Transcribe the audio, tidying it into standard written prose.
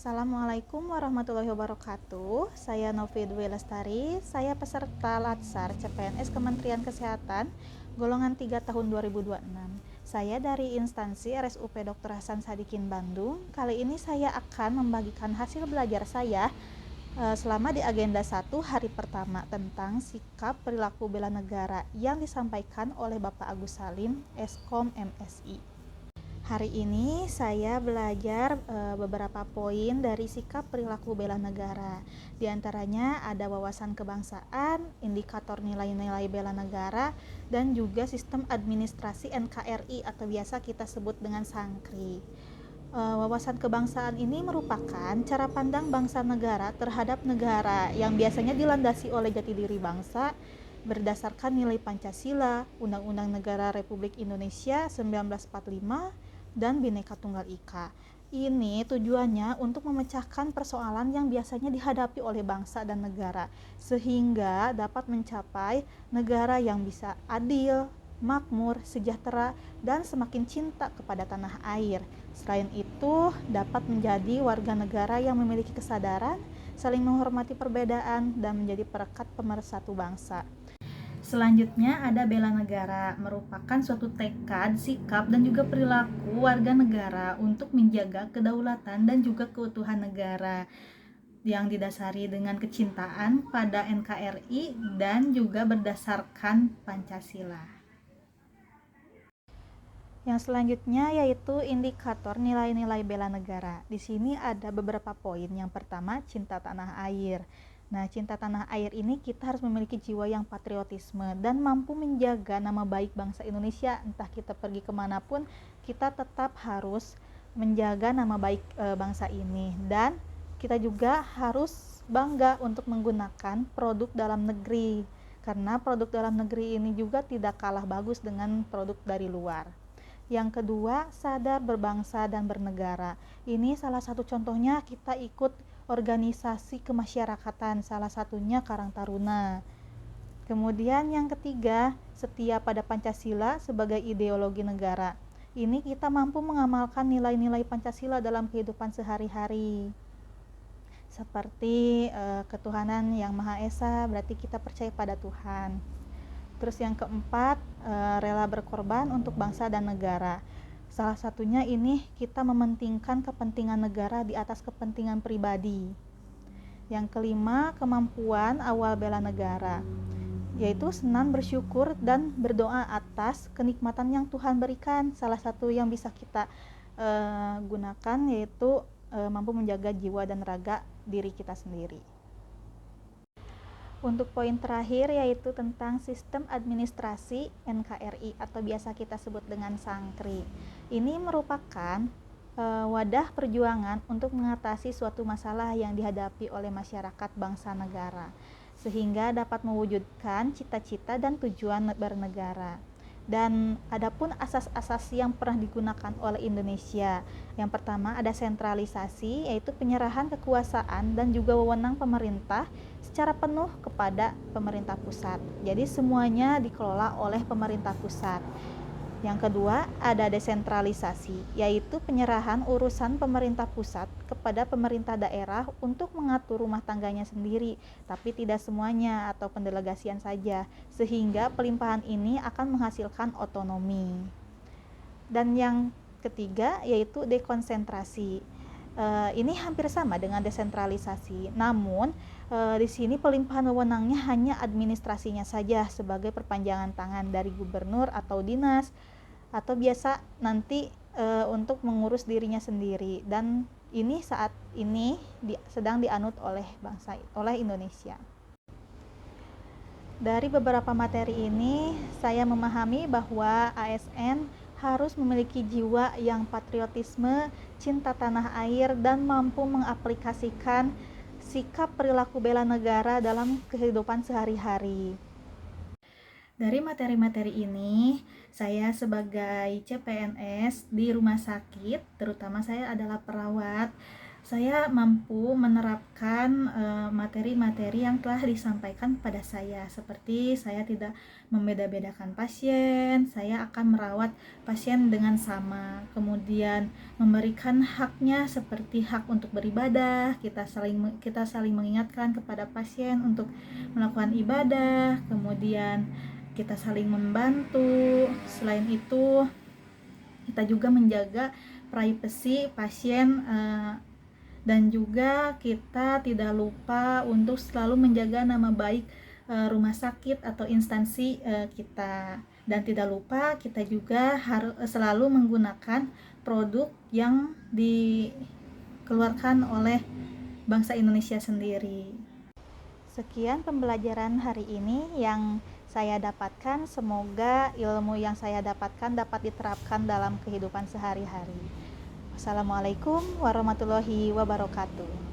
Assalamualaikum warahmatullahi wabarakatuh. Saya Novi Dwi Lestari. Saya peserta Latsar CPNS Kementerian Kesehatan golongan 3 tahun 2026. Saya dari instansi RSUP Dr. Hasan Sadikin Bandung. Kali ini saya akan membagikan hasil belajar saya selama di agenda 1 hari pertama tentang sikap perilaku bela negara yang disampaikan oleh Bapak Agus Salim, Eskom MSI. Hari ini saya belajar beberapa poin dari sikap perilaku bela negara. Di antaranya ada wawasan kebangsaan, indikator nilai-nilai bela negara, dan juga sistem administrasi NKRI atau biasa kita sebut dengan Sankri. Wawasan kebangsaan ini merupakan cara pandang bangsa negara terhadap negara yang biasanya dilandasi oleh jati diri bangsa berdasarkan nilai Pancasila, Undang-Undang Negara Republik Indonesia 1945, dan Bhinneka Tunggal Ika. Ini tujuannya untuk memecahkan persoalan yang biasanya dihadapi oleh bangsa dan negara, sehingga dapat mencapai negara yang bisa adil, makmur, sejahtera, dan semakin cinta kepada tanah air. Selain itu, dapat menjadi warga negara yang memiliki kesadaran, saling menghormati perbedaan, dan menjadi perekat pemersatu bangsa. Selanjutnya ada bela negara, merupakan suatu tekad, sikap, dan juga perilaku warga negara untuk menjaga kedaulatan dan juga keutuhan negara yang didasari dengan kecintaan pada NKRI dan juga berdasarkan Pancasila. Yang selanjutnya yaitu indikator nilai-nilai bela negara. Di sini ada beberapa poin. Yang pertama, cinta tanah air. Nah, cinta tanah air ini kita harus memiliki jiwa yang patriotisme dan mampu menjaga nama baik bangsa Indonesia. Entah kita pergi kemanapun, kita tetap harus menjaga nama baik bangsa ini. Dan kita juga harus bangga untuk menggunakan produk dalam negeri, karena produk dalam negeri ini juga tidak kalah bagus dengan produk dari luar. Yang kedua, sadar berbangsa dan bernegara. Ini salah satu contohnya kita ikut organisasi kemasyarakatan, salah satunya Karang Taruna. Kemudian yang ketiga, setia pada Pancasila sebagai ideologi negara. Ini kita mampu mengamalkan nilai-nilai Pancasila dalam kehidupan sehari-hari. Seperti ketuhanan yang Maha Esa, berarti kita percaya pada Tuhan. Terus yang keempat, rela berkorban untuk bangsa dan negara. Salah satunya ini kita mementingkan kepentingan negara di atas kepentingan pribadi. Yang kelima, kemampuan awal bela negara, yaitu senang bersyukur dan berdoa atas kenikmatan yang Tuhan berikan. Salah satu yang bisa kita gunakan yaitu mampu menjaga jiwa dan raga diri kita sendiri. Untuk poin terakhir yaitu tentang sistem administrasi NKRI atau biasa kita sebut dengan Sankri. Ini merupakan wadah perjuangan untuk mengatasi suatu masalah yang dihadapi oleh masyarakat bangsa negara, sehingga dapat mewujudkan cita-cita dan tujuan bernegara. Dan adapun asas-asas yang pernah digunakan oleh Indonesia, yang pertama ada sentralisasi, yaitu penyerahan kekuasaan dan juga wewenang pemerintah secara penuh kepada pemerintah pusat. Jadi semuanya dikelola oleh pemerintah pusat. Yang kedua, ada desentralisasi, yaitu penyerahan urusan pemerintah pusat kepada pemerintah daerah untuk mengatur rumah tangganya sendiri, tapi tidak semuanya atau pendelegasian saja, sehingga pelimpahan ini akan menghasilkan otonomi. Dan yang ketiga, yaitu dekonsentrasi. Ini hampir sama dengan desentralisasi, namun di sini pelimpahan wewenangnya hanya administrasinya saja sebagai perpanjangan tangan dari gubernur atau dinas, atau biasa nanti untuk mengurus dirinya sendiri. Dan ini saat ini sedang dianut oleh Indonesia. Dari beberapa materi ini saya memahami bahwa ASN harus memiliki jiwa yang patriotisme, cinta tanah air, dan mampu mengaplikasikan sikap perilaku bela negara dalam kehidupan sehari-hari. Dari materi-materi ini, saya sebagai CPNS di rumah sakit, terutama saya adalah perawat, saya mampu menerapkan materi-materi yang telah disampaikan kepada saya, seperti saya tidak membeda-bedakan pasien, saya akan merawat pasien dengan sama, kemudian memberikan haknya seperti hak untuk beribadah, kita saling mengingatkan kepada pasien untuk melakukan ibadah, kemudian kita saling membantu. Selain itu, kita juga menjaga privasi pasien, dan juga kita tidak lupa untuk selalu menjaga nama baik rumah sakit atau instansi kita, dan tidak lupa kita juga harus selalu menggunakan produk yang dikeluarkan oleh bangsa Indonesia sendiri. Sekian pembelajaran hari ini yang saya dapatkan. Semoga ilmu yang saya dapatkan dapat diterapkan dalam kehidupan sehari-hari. Assalamualaikum warahmatullahi wabarakatuh.